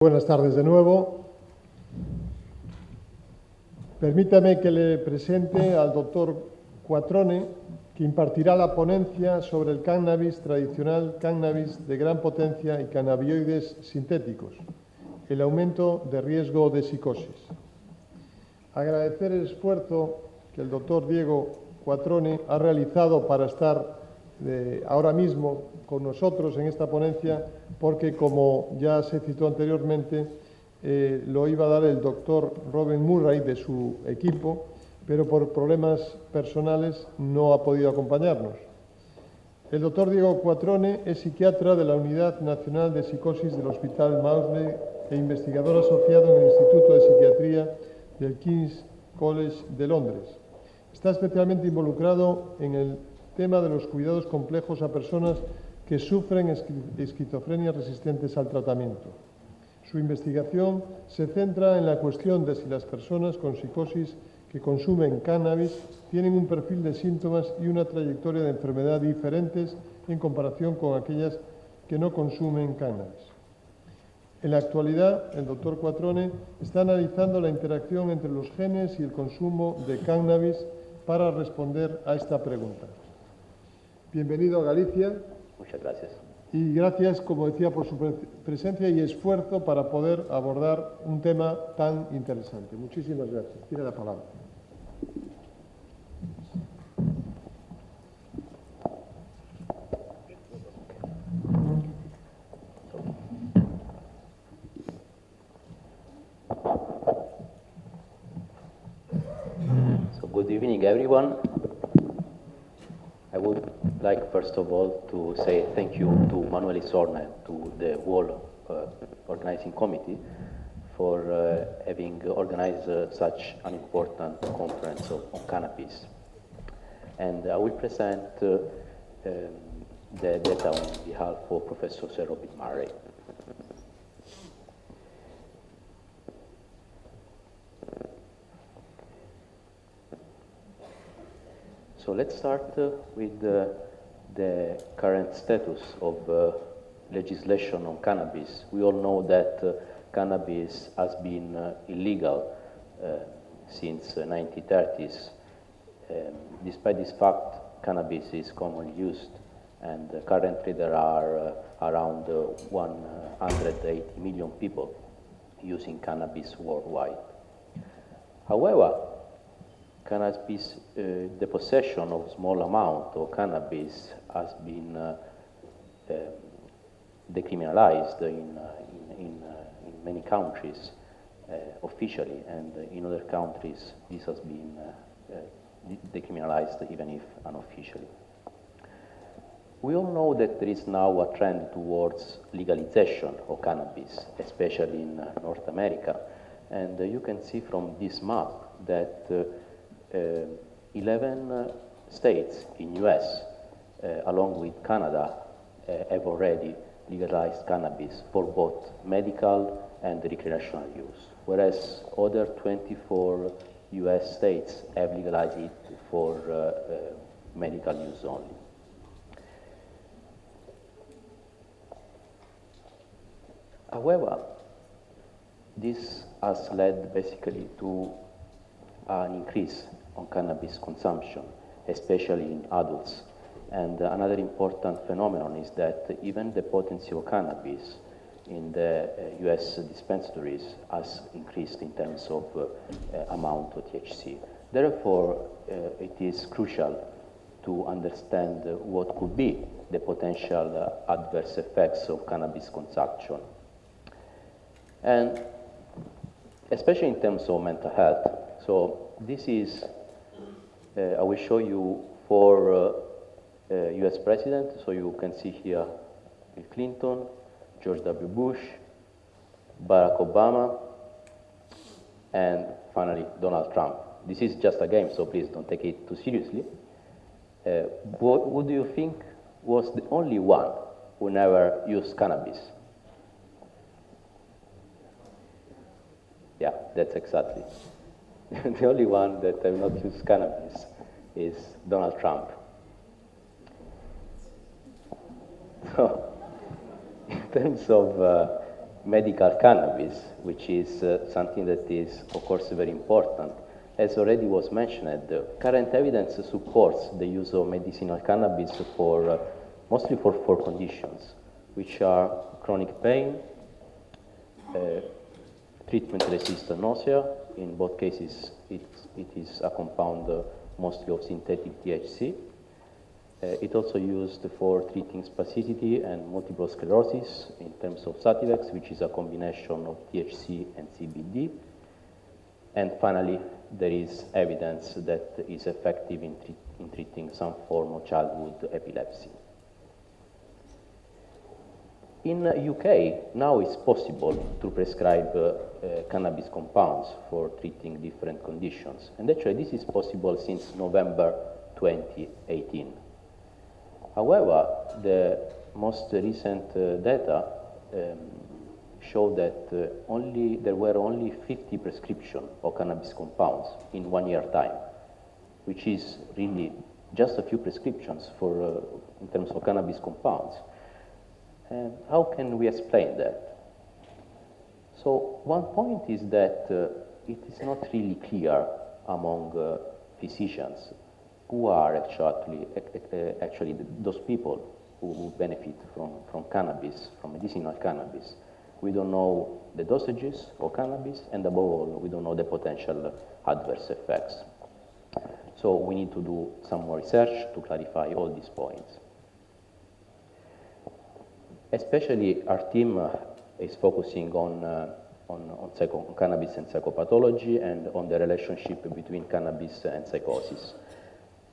Buenas tardes de nuevo. Permítame que le presente al doctor Quattrone, que impartirá la ponencia sobre el cannabis tradicional, cannabis de gran potencia y cannabinoides sintéticos, el aumento de riesgo de psicosis. Agradecer el esfuerzo que el doctor Diego Quattrone ha realizado para estar ahora mismo con nosotros en esta ponencia, porque, como ya se citó anteriormente, lo iba a dar el doctor Robin Murray de su equipo, pero por problemas personales no ha podido acompañarnos. El doctor Diego Quattrone es psiquiatra de la Unidad Nacional de Psicosis del Hospital Maudsley e investigador asociado en el Instituto de Psiquiatría del King's College de Londres. Está especialmente involucrado en el tema de los cuidados complejos a personas que sufren esquizofrenia resistentes al tratamiento. Su investigación se centra en la cuestión de si las personas con psicosis que consumen cannabis tienen un perfil de síntomas y una trayectoria de enfermedad diferentes en comparación con aquellas que no consumen cannabis. En la actualidad, el doctor Quattrone está analizando la interacción entre los genes y el consumo de cannabis para responder a esta pregunta. Bienvenido a Galicia. Muchas gracias. Y gracias, como decía, por su presencia y esfuerzo para poder abordar un tema tan interesante. Muchísimas gracias. Tiene la palabra. So good evening, everyone. I would like, first of all, to say thank you to Manuel Isorna and to the whole organizing committee for having organized such an important conference on cannabis. And I will present the data on behalf of Professor Sir Robin Murray. So let's start with the current status of legislation on cannabis. We all know that cannabis has been illegal since the 1930s. Despite this fact, cannabis is commonly used, and currently there are around 180 million people using cannabis worldwide. However, cannabis, the possession of small amount of cannabis has been decriminalized in many countries officially, and in other countries this has been decriminalized even if unofficially. We all know that there is now a trend towards legalization of cannabis, especially in North America, and you can see from this map that 11 states in US, along with Canada, have already legalized cannabis for both medical and recreational use, whereas other 24 US states have legalized it for medical use only. However, this has led basically to an increase on cannabis consumption, especially in adults. And another important phenomenon is that even the potency of cannabis in the US dispensaries has increased in terms of amount of THC. Therefore, it is crucial to understand what could be the potential adverse effects of cannabis consumption. And especially in terms of mental health. So this is, I will show you 4 US presidents. So you can see here Bill Clinton, George W. Bush, Barack Obama, and finally Donald Trump. This is just a game, so please don't take it too seriously. What do you think was the only one who never used cannabis? Yeah, that's exactly. The only one that have not used cannabis is Donald Trump. So, in terms of medical cannabis, which is something that is, of course, very important. As already was mentioned, the current evidence supports the use of medicinal cannabis for mostly for 4 conditions, which are chronic pain, treatment-resistant nausea. In both cases, it is a compound mostly of synthetic THC. It's also used for treating spasticity and multiple sclerosis in terms of Sativex, which is a combination of THC and CBD. And finally, there is evidence that is effective in treating some form of childhood epilepsy. In UK, now it's possible to prescribe cannabis compounds for treating different conditions. And actually, this is possible since November 2018. However, the most recent data show that there were only 50 prescriptions of cannabis compounds in 1 year time, which is really just a few prescriptions for in terms of cannabis compounds. And how can we explain that? So one point is that it is not really clear among physicians who are actually those people who benefit from cannabis, from medicinal cannabis. We don't know the dosages of cannabis, and above all, we don't know the potential adverse effects. So we need to do some more research to clarify all these points. Especially our team is focusing on cannabis and psychopathology and on the relationship between cannabis and psychosis.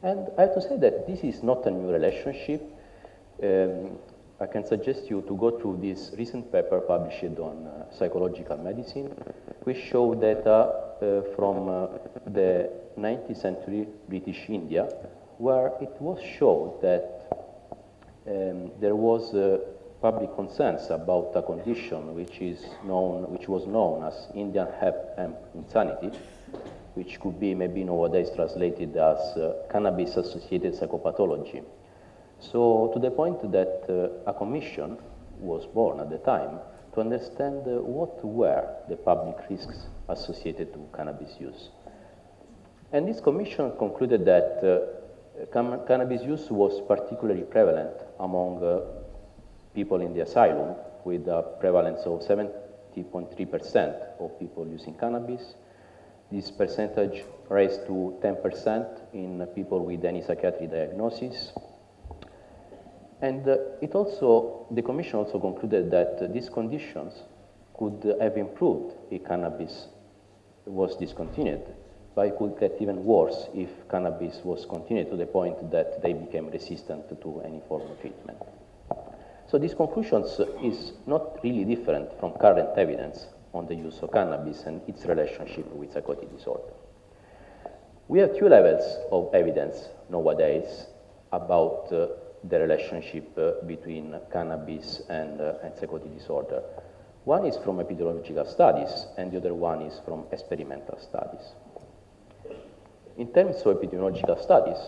And I have to say that this is not a new relationship. I can suggest you to go through this recent paper published on psychological medicine, which show data from the 19th century British India, where it was shown that there was public consensus about a condition which was known as Indian hemp insanity, which could be maybe nowadays translated as cannabis-associated psychopathology. So to the point that a commission was born at the time to understand what were the public risks associated to cannabis use. And this commission concluded that cannabis use was particularly prevalent among people in the asylum, with a prevalence of 70.3% of people using cannabis. This percentage raised to 10% in people with any psychiatric diagnosis. And the commission also concluded that these conditions could have improved if cannabis was discontinued, but it could get even worse if cannabis was continued to the point that they became resistant to any form of treatment. So these conclusions is not really different from current evidence on the use of cannabis and its relationship with psychotic disorder. We have 2 levels of evidence nowadays about the relationship between cannabis and psychotic disorder. One is from epidemiological studies, and the other one is from experimental studies. In terms of epidemiological studies,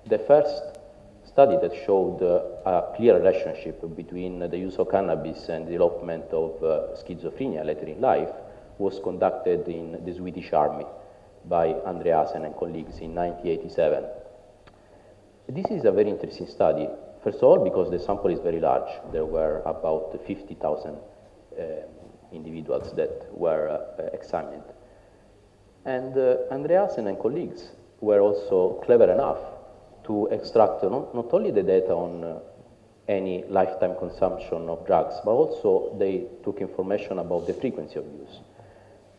the first study that showed a clear relationship between the use of cannabis and the development of schizophrenia later in life was conducted in the Swedish Army by Andreasen and colleagues in 1987. This is a very interesting study, first of all, because the sample is very large. There were about 50,000 individuals that were examined. And Andreasen and colleagues were also clever enough to extract not only the data on any lifetime consumption of drugs, but also they took information about the frequency of use.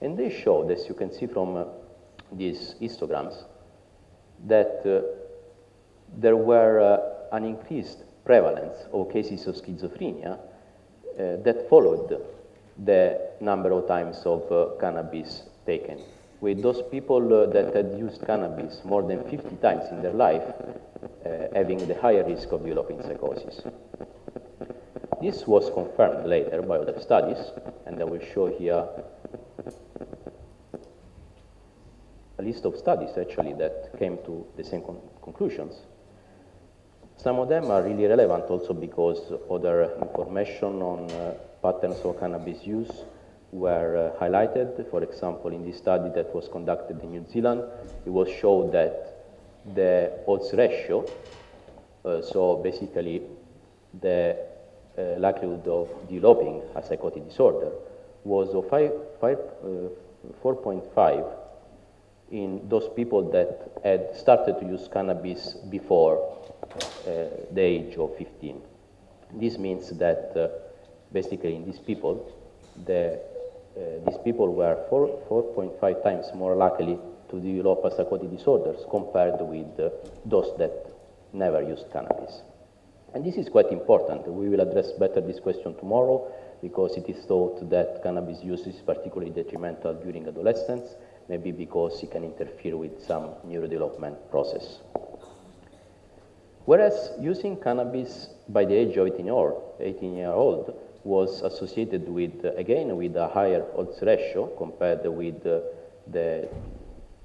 And they showed, as you can see from these histograms, that there were an increased prevalence of cases of schizophrenia that followed the number of times of cannabis taken, with those people that had used cannabis more than 50 times in their life having the higher risk of developing psychosis. This was confirmed later by other studies, and I will show here a list of studies actually that came to the same conclusions. Some of them are really relevant also because other information on patterns of cannabis use were highlighted. For example, in this study that was conducted in New Zealand, it was shown that the odds ratio, so basically the likelihood of developing a psychotic disorder, was of 4.5 in those people that had started to use cannabis before the age of 15. This means that basically in these people, these people were 4.5 times more likely to develop a psychotic disorders compared with those that never used cannabis. And this is quite important. We will address better this question tomorrow because it is thought that cannabis use is particularly detrimental during adolescence, maybe because it can interfere with some neurodevelopment process. Whereas using cannabis by the age of 18-year-old was associated with, again, with a higher odds ratio compared with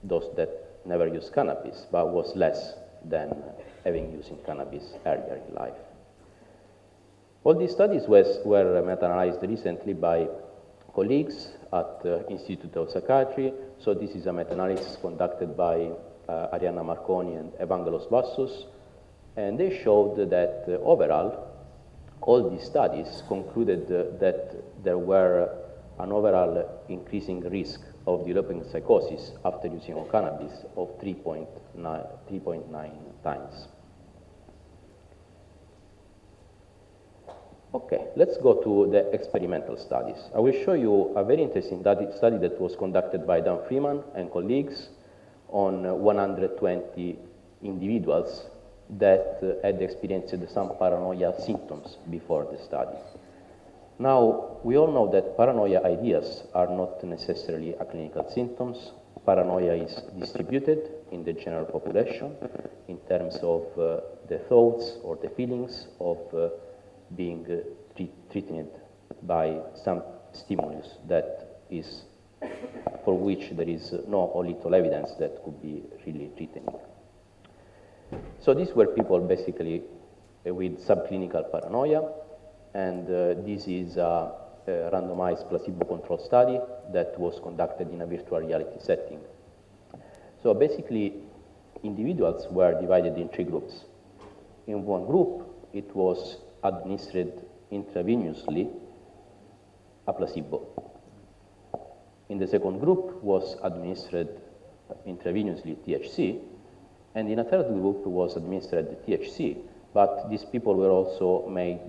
those that never used cannabis, but was less than having using cannabis earlier in life. All these studies were meta-analyzed recently by colleagues at the Institute of Psychiatry. So this is a meta-analysis conducted by Arianna Marconi and Evangelos Vassos, and they showed that overall, all these studies concluded that there were an overall increasing risk of developing psychosis after using cannabis of 3.9 times. Okay, let's go to the experimental studies. I will show you a very interesting study that was conducted by Dan Freeman and colleagues on 120 individuals that had experienced some paranoia symptoms before the study. Now, we all know that paranoia ideas are not necessarily a clinical symptoms. Paranoia is distributed in the general population in terms of the thoughts or the feelings of being treated by some stimulus that is, for which there is no or little evidence that could be really treating. So these were people basically with subclinical paranoia, and this is a randomized placebo-controlled study that was conducted in a virtual reality setting. So basically, individuals were divided in 3 groups. In one group, it was administered intravenously a placebo. In the second group was administered intravenously THC, and in a third group was administered THC, but these people were also made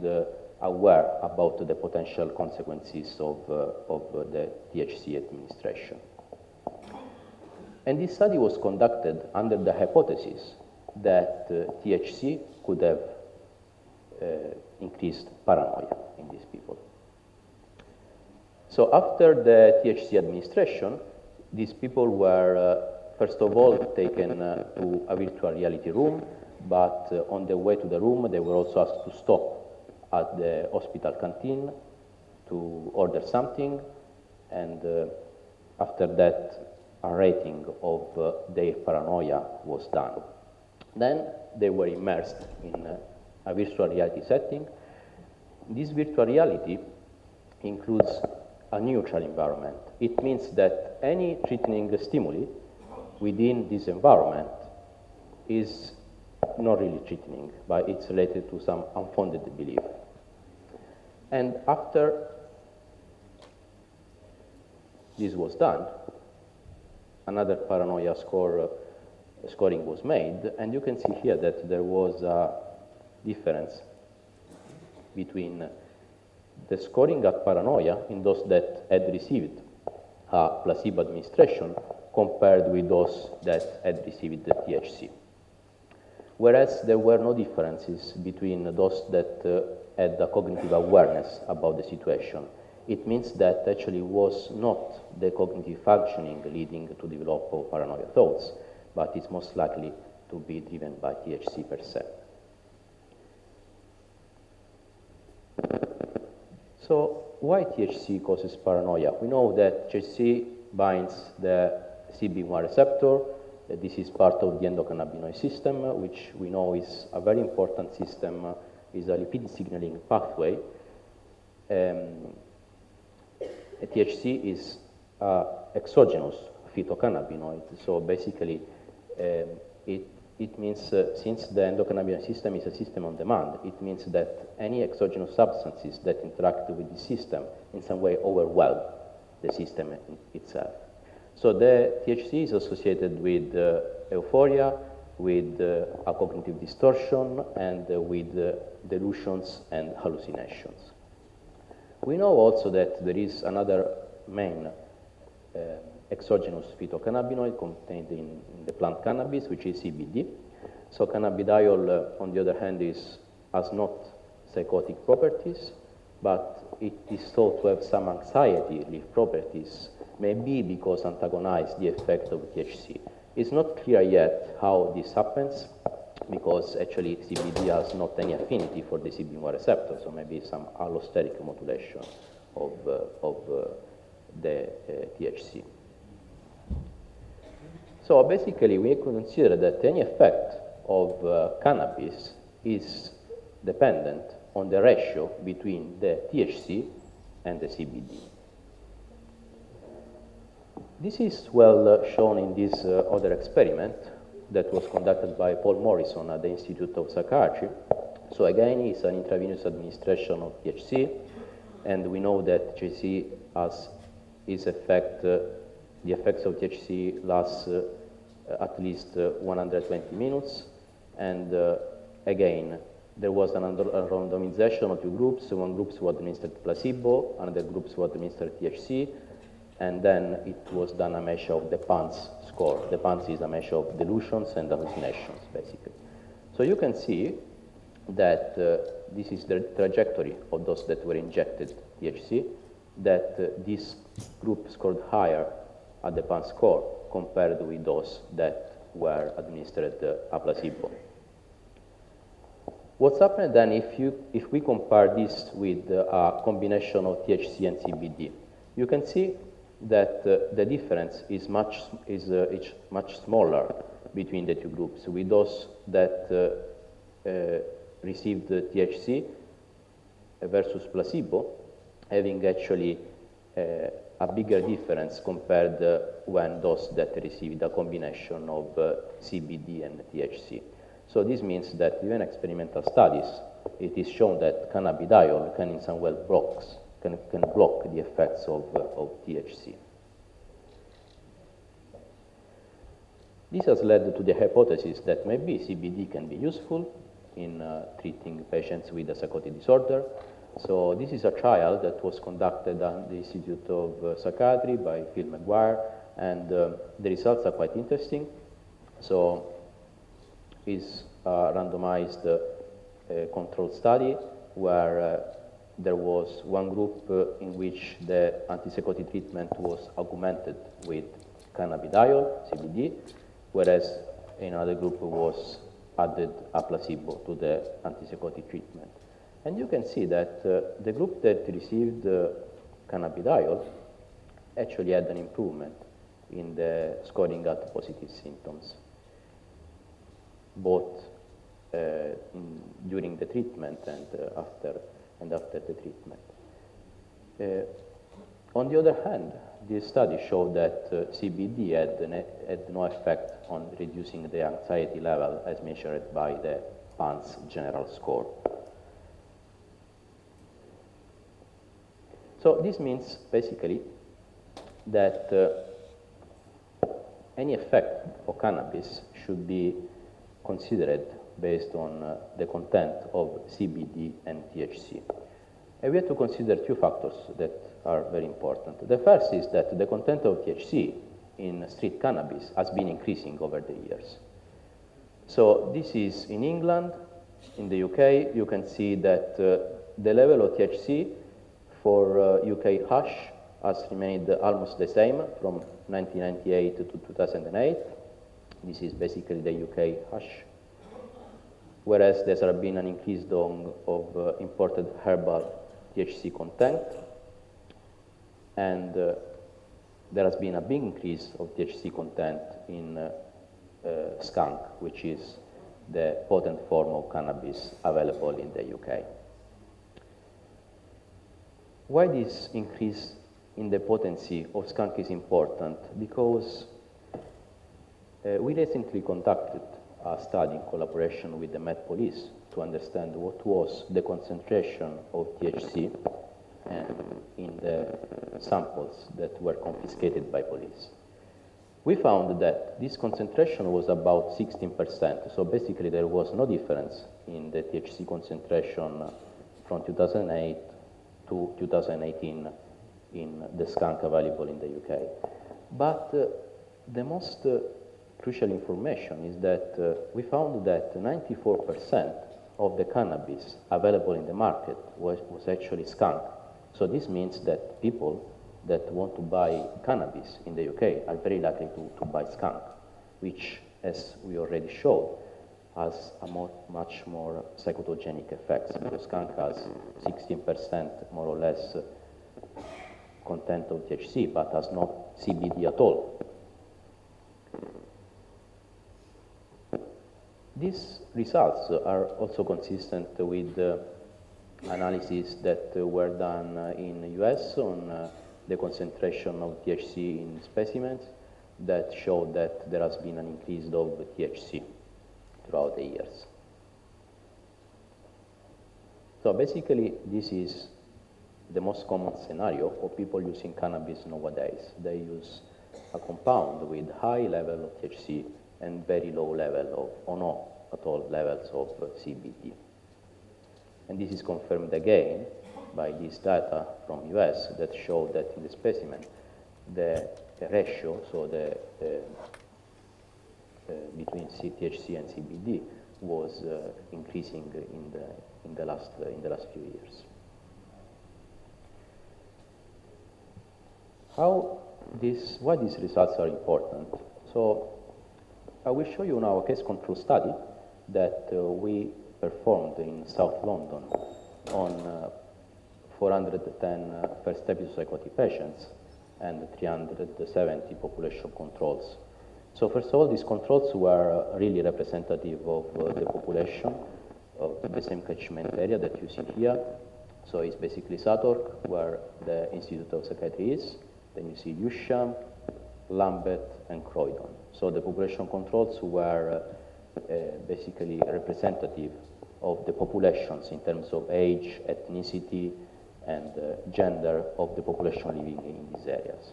aware about the potential consequences of the THC administration. And this study was conducted under the hypothesis that THC could have increased paranoia in these people. So after the THC administration, these people were first of all taken to a virtual reality room, but on the way to the room they were also asked to stop at the hospital canteen to order something, and after that a rating of their paranoia was done. Then they were immersed in a virtual reality setting. This virtual reality includes a neutral environment. It means that any threatening stimuli within this environment is not really threatening, but it's related to some unfounded belief. And after this was done, another paranoia scoring was made, and you can see here that there was a difference between the scoring at paranoia in those that had received a placebo administration compared with those that had received the THC. Whereas there were no differences between those that had a cognitive awareness about the situation. It means that actually it was not the cognitive functioning leading to develop paranoia thoughts, but it's most likely to be driven by THC per se. So why THC causes paranoia? We know that THC binds the CB1 receptor. This is part of the endocannabinoid system, which we know is a very important system, is a lipid signaling pathway. THC is exogenous phytocannabinoid. So basically, it means since the endocannabinoid system is a system on demand, it means that any exogenous substances that interact with the system in some way overwhelm the system itself. So the THC is associated with euphoria, with a cognitive distortion, and with delusions and hallucinations. We know also that there is another main exogenous phytocannabinoid contained in the plant cannabis, which is CBD. So cannabidiol, on the other hand, has not psychotic properties, but it is thought to have some anxiety relief properties, maybe because antagonize the effect of THC. It's not clear yet how this happens, because actually CBD has not any affinity for the CB1 receptor, so maybe some allosteric modulation of the THC. So basically, we consider that any effect of cannabis is dependent on the ratio between the THC and the CBD. This is well shown in this other experiment that was conducted by Paul Morrison at the Institute of Psychiatry. So again, it's an intravenous administration of THC, and we know that THC has its effect, the effects of THC last at least 120 minutes, and again, there was a randomization of two groups. One group was administered placebo, another group was administered THC, and then it was done a measure of the PANSS score. The PANSS is a measure of delusions and hallucinations, basically. So you can see that this is the trajectory of those that were injected THC, that this group scored higher at the PANSS score compared with those that were administered a placebo. What's happened then if we compare this with a combination of THC and CBD? You can see that the difference is much smaller between the two groups. With those that received THC versus placebo, having actually a bigger difference compared when those that received a combination of CBD and THC. So this means that even in experimental studies, it is shown that cannabidiol can in some way can block the effects of THC. This has led to the hypothesis that maybe CBD can be useful in treating patients with a psychotic disorder. So this is a trial that was conducted at the Institute of Psychiatry by Phil McGuire, and the results are quite interesting. So it's a randomized controlled study where there was one group in which the antipsychotic treatment was augmented with cannabidiol, CBD, whereas in another group was added a placebo to the antipsychotic treatment. And you can see that the group that received cannabidiol actually had an improvement in the scoring at positive symptoms, both during the treatment and after the treatment. On the other hand, this study showed that CBD had no effect on reducing the anxiety level as measured by the PANSS general score. So this means basically that any effect of cannabis should be considered based on the content of CBD and THC. And we have to consider two factors that are very important. The first is that the content of THC in street cannabis has been increasing over the years. So this is in England. In the UK, you can see that the level of THC for UK hash has remained almost the same from 1998 to 2008. This is basically the UK hash. Whereas there has been an increase of imported herbal THC content, and there has been a big increase of THC content in skunk, which is the potent form of cannabis available in the UK. Why this increase in the potency of skunk is important? Because we recently conducted a study in collaboration with the Met Police to understand what was the concentration of THC in the samples that were confiscated by police. We found that this concentration was about 16%, so basically there was no difference in the THC concentration from 2008 to 2018 in the skunk available in the UK. But the most crucial information is that we found that 94% of the cannabis available in the market was actually skunk. So this means that people that want to buy cannabis in the UK are very likely to buy skunk, which, as we already showed, has a much more psychotogenic effects, because skunk has 16% more or less content of THC, but has no CBD at all. These results are also consistent with analyses that were done in the US on the concentration of THC in specimens that showed that there has been an increase of THC throughout the years. So basically, this is the most common scenario of people using cannabis nowadays. They use a compound with high level of THC and very low level of, or no at all levels of CBD. And this is confirmed again by this data from US that show that in the specimen, the ratio, so the between THC and CBD was increasing in the last few years. Why these results are important? So I will show you now a case control study that we performed in South London on 410 first episode psychotic patients and 370 population controls. So first of all, these controls were really representative of the population of the same catchment area that you see here. So it's basically Southwark, where the Institute of Psychiatry is. Then you see Lewisham, Lambeth, and Croydon. So the population controls were basically representative of the populations in terms of age, ethnicity, and gender of the population living in these areas.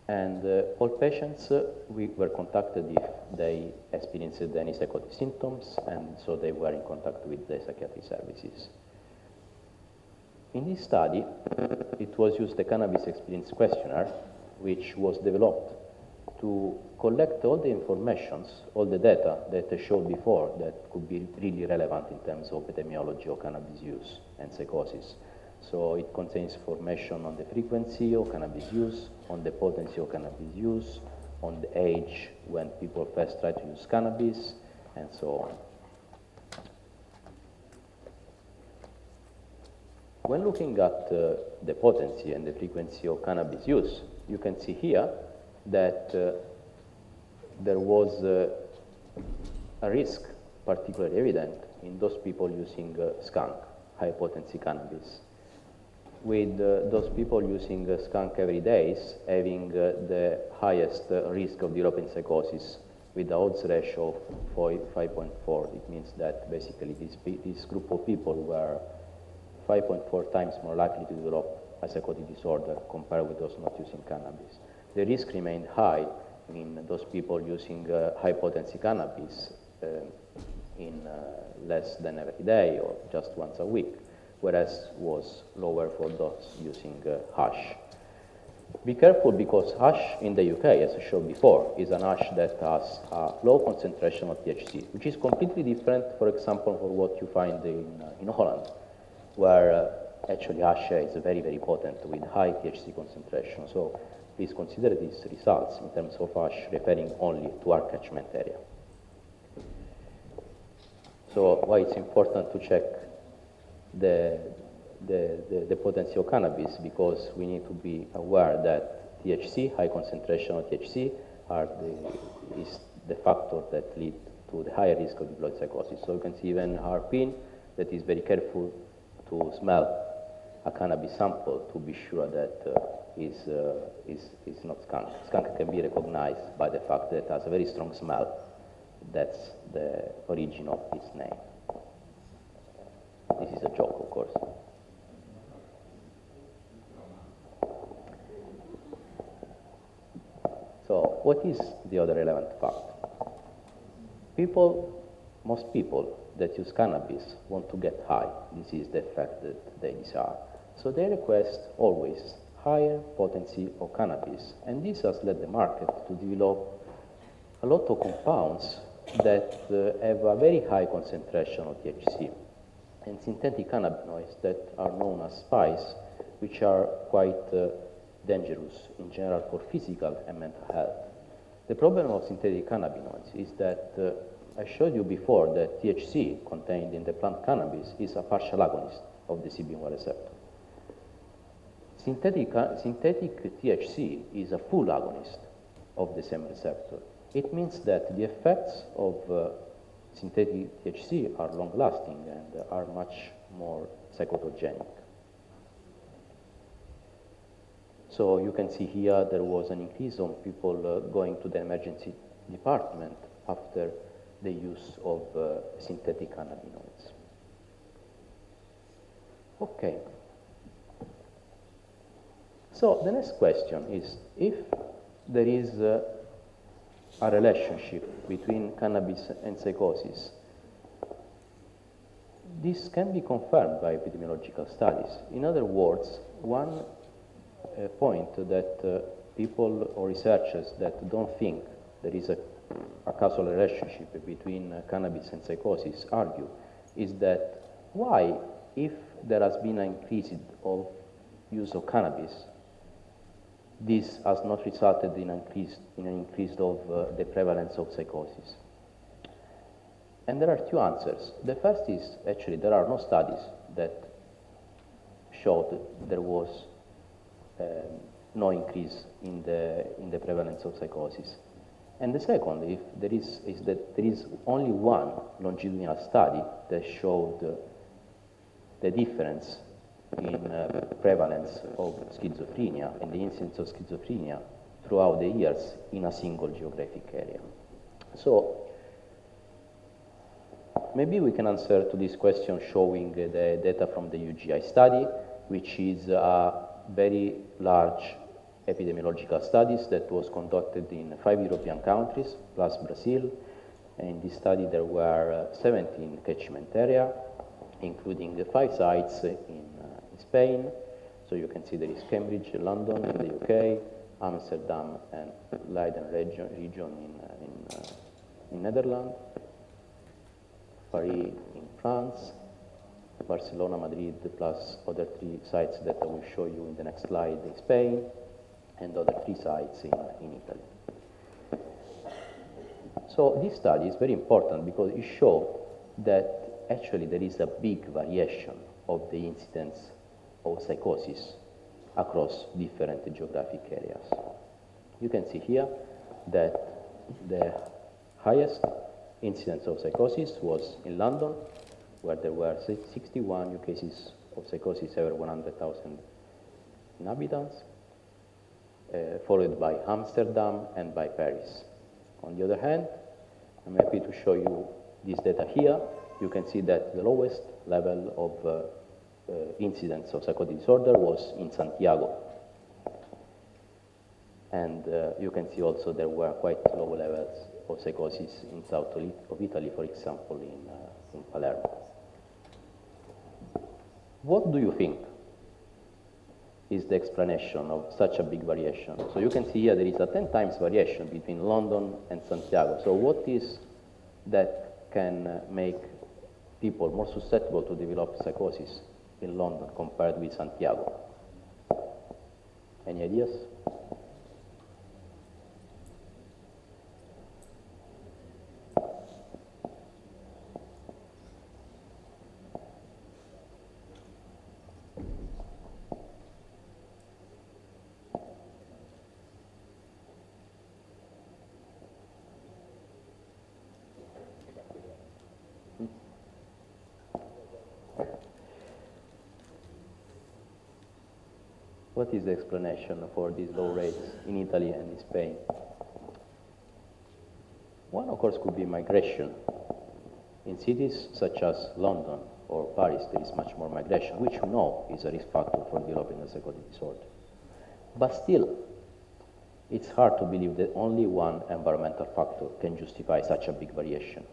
And all patients, we were contacted if they experienced any psychotic symptoms, and so they were in contact with the psychiatric services. In this study, it was used the Cannabis Experience Questionnaire, which was developed to collect all the informations, all the data that I showed before that could be really relevant in terms of epidemiology of cannabis use and psychosis. So it contains information on the frequency of cannabis use, on the potency of cannabis use, on the age when people first try to use cannabis, and so on. When looking at the potency and the frequency of cannabis use, you can see here that there was a risk particularly evident in those people using skunk, high potency cannabis, with those people using skunk every day having the highest risk of developing psychosis with the odds ratio of 5.4. It means that basically this group of people were 5.4 times more likely to develop a psychotic disorder compared with those not using cannabis. The risk remained high in those people using high potency cannabis in less than every day or just once a week, whereas was lower for those using hash. Be careful, because hash in the UK, as I showed before, is an hash that has a low concentration of THC, which is completely different, for example, from what you find in Holland, where actually hash is very, very potent with high THC concentration. So please consider these results in terms of hash referring only to our catchment area. So why it's important to check the potency of cannabis, because we need to be aware that THC, high concentration of THC, is the factor that lead to the higher risk of developing psychosis. So you can see even our pin that is very careful to smell a cannabis sample to be sure that is not skunk. Skunk can be recognized by the fact that it has a very strong smell. That's the origin of its name. This is a joke, of course. So, what is the other relevant fact? Most people that use cannabis want to get high. This is the effect that they desire. So they request always higher potency of cannabis, and this has led the market to develop a lot of compounds that have a very high concentration of THC, and synthetic cannabinoids that are known as spice, which are quite dangerous in general for physical and mental health. The problem of synthetic cannabinoids is that I showed you before that THC contained in the plant cannabis is a partial agonist of the CB1 receptor. Synthetic THC is a full agonist of the same receptor. It means that the effects of synthetic THC are long-lasting and are much more psychotogenic. So you can see here there was an increase on people going to the emergency department after the use of synthetic cannabinoids. Okay. So the next question is, if there is a relationship between cannabis and psychosis, this can be confirmed by epidemiological studies. In other words, one point that people or researchers that don't think there is a causal relationship between cannabis and psychosis argue is that why, if there has been an increase of use of cannabis, this has not resulted in an increase of the prevalence of psychosis. And there are two answers. The first is actually there are no studies that showed there was no increase in the prevalence of psychosis. And the second, if there is that there is only one longitudinal study that showed the difference in prevalence of schizophrenia and the incidence of schizophrenia throughout the years in a single geographic area. So maybe we can answer to this question showing the data from the UGI study, which is a very large epidemiological studies that was conducted in 5 European countries, plus Brazil. And in this study there were 17 catchment area, including 5 sites in Spain. So you can see there is Cambridge, London in the UK, Amsterdam and Leiden region in Netherlands, Paris in France, Barcelona, Madrid, plus other 3 sites that I will show you in the next slide in Spain, and other 3 sites in Italy. So this study is very important because it shows that actually there is a big variation of the incidence of psychosis across different geographic areas. You can see here that the highest incidence of psychosis was in London, where there were 61 new cases of psychosis over 100,000 inhabitants, followed by Amsterdam and by Paris. On the other hand, I'm happy to show you this data here. You can see that the lowest level of incidence of psychotic disorder was in Santiago. And you can see also there were quite low levels of psychosis in south of Italy, for example, in Palermo. What do you think is the explanation of such a big variation? So you can see here there is a 10 times variation between London and Santiago. So what is that can make people more susceptible to develop psychosis in London compared with Santiago? Any ideas? what is the explanation for these low rates in Italy and in Spain? One, of course, could be migration. In cities such as London or Paris, there is much more migration, which we know is a risk factor for developing a psychotic disorder. But still, it's hard to believe that only one environmental factor can justify such a big variation.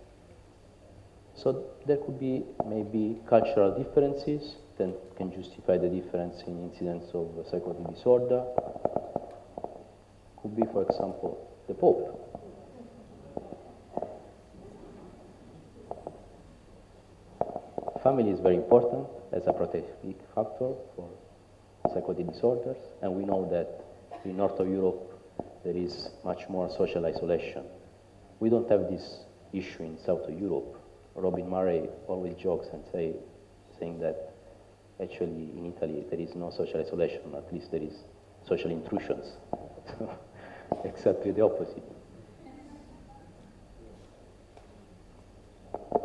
So there could be maybe cultural differences that can justify the difference in incidence of psychotic disorder. Could be, for example, the Pope. Family is very important as a protective factor for psychotic disorders, and we know that in North of Europe there is much more social isolation. We don't have this issue in South of Europe. Robin Murray always jokes and saying that actually in Italy there is no social isolation, at least there is social intrusions. Exactly the opposite.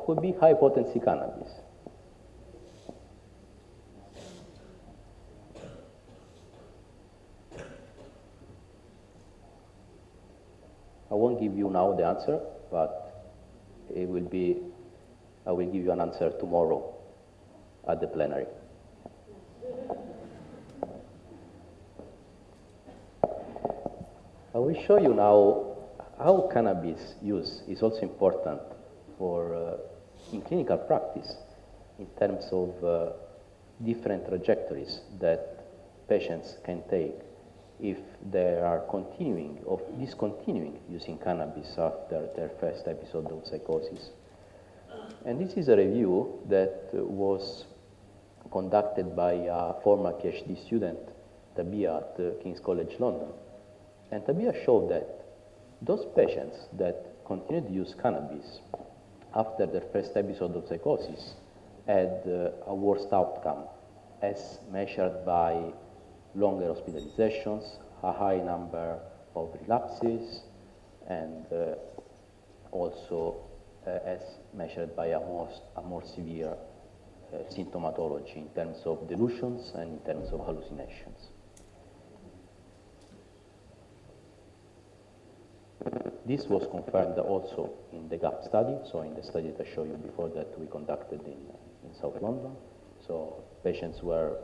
Could be high potency cannabis. I won't give you now the answer, but I will give you an answer tomorrow at the plenary. I will show you now how cannabis use is also important for in clinical practice in terms of different trajectories that patients can take if they are continuing or discontinuing using cannabis after their first episode of psychosis. And this is a review that was conducted by a former PhD student, Tabia, at King's College London. And Tabia showed that those patients that continued to use cannabis after their first episode of psychosis had a worse outcome as measured by longer hospitalizations, a high number of relapses, and also as measured by a more severe symptomatology in terms of delusions and in terms of hallucinations. This was confirmed also in the GAP study, so in the study that I showed you before that we conducted in South London. So patients were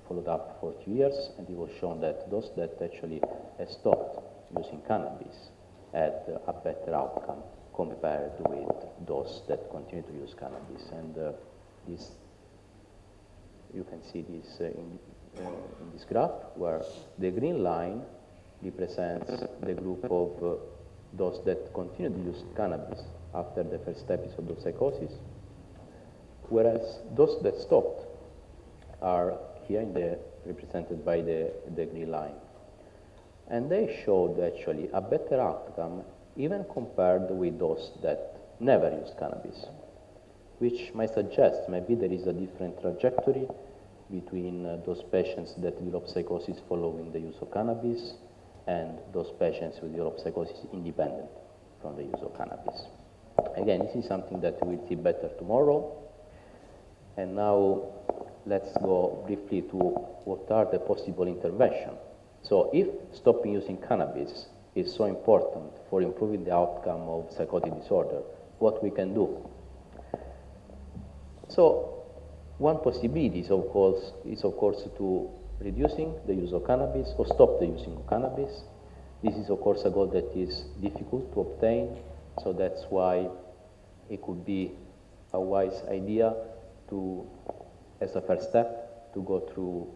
followed up for 2 years, and it was shown that those that actually had stopped using cannabis had a better outcome compared with those that continue to use cannabis. And this, you can see this in this graph, where the green line represents the group of those that continue to use cannabis after the first episode of psychosis, whereas those that stopped are here represented by the green line. And they showed actually a better outcome even compared with those that never used cannabis, which might suggest maybe there is a different trajectory between those patients that develop psychosis following the use of cannabis and those patients who develop psychosis independent from the use of cannabis. Again, this is something that we will see better tomorrow. And now let's go briefly to what are the possible interventions. So if stopping using cannabis is so important for improving the outcome of psychotic disorder, what we can do? So one possibility is of course to reducing the use of cannabis or stop the using of cannabis. This is of course a goal that is difficult to obtain, so that's why it could be a wise idea to, as a first step, to go through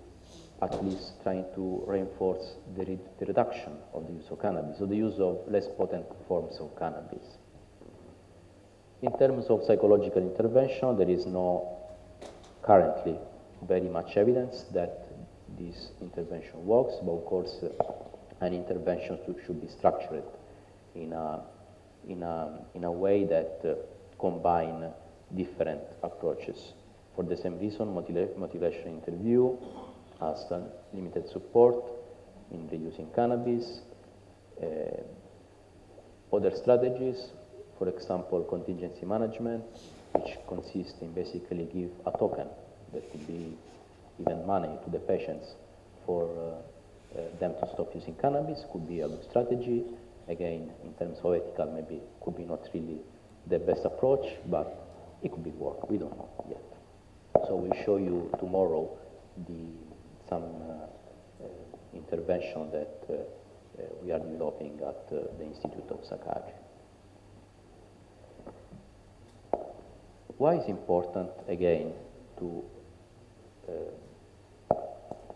at least trying to reinforce the reduction of the use of cannabis, or the use of less potent forms of cannabis. In terms of psychological intervention, there is no currently very much evidence that this intervention works, but of course an intervention should be structured in a way that combine different approaches. For the same reason, motivation interview has limited support in reducing cannabis. Other strategies, for example, contingency management, which consists in basically give a token that could be even money to the patients for them to stop using cannabis could be a good strategy. Again, in terms of ethical, maybe could be not really the best approach, but it could be work. We don't know yet. So we'll show you tomorrow some intervention that we are developing at the Institute of Psychiatry. Why is important, again, to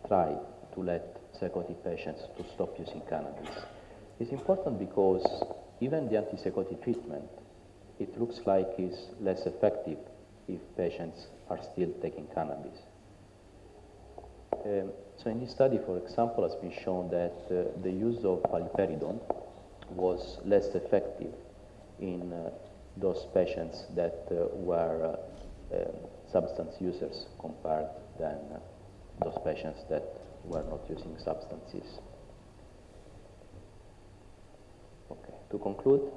try to let psychotic patients to stop using cannabis? It's important because even the antipsychotic treatment, it looks like it's less effective if patients are still taking cannabis. So in this study, for example, has been shown that the use of paliperidone was less effective in those patients that were substance users compared than those patients that were not using substances. Okay, to conclude,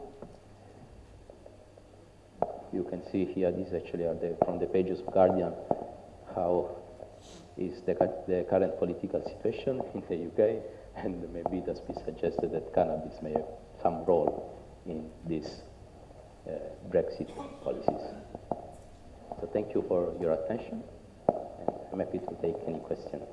you can see here, these actually are from the pages of Guardian, how is the current political situation in the UK, and maybe it has been suggested that cannabis may have some role in these Brexit policies. So thank you for your attention, and I'm happy to take any questions.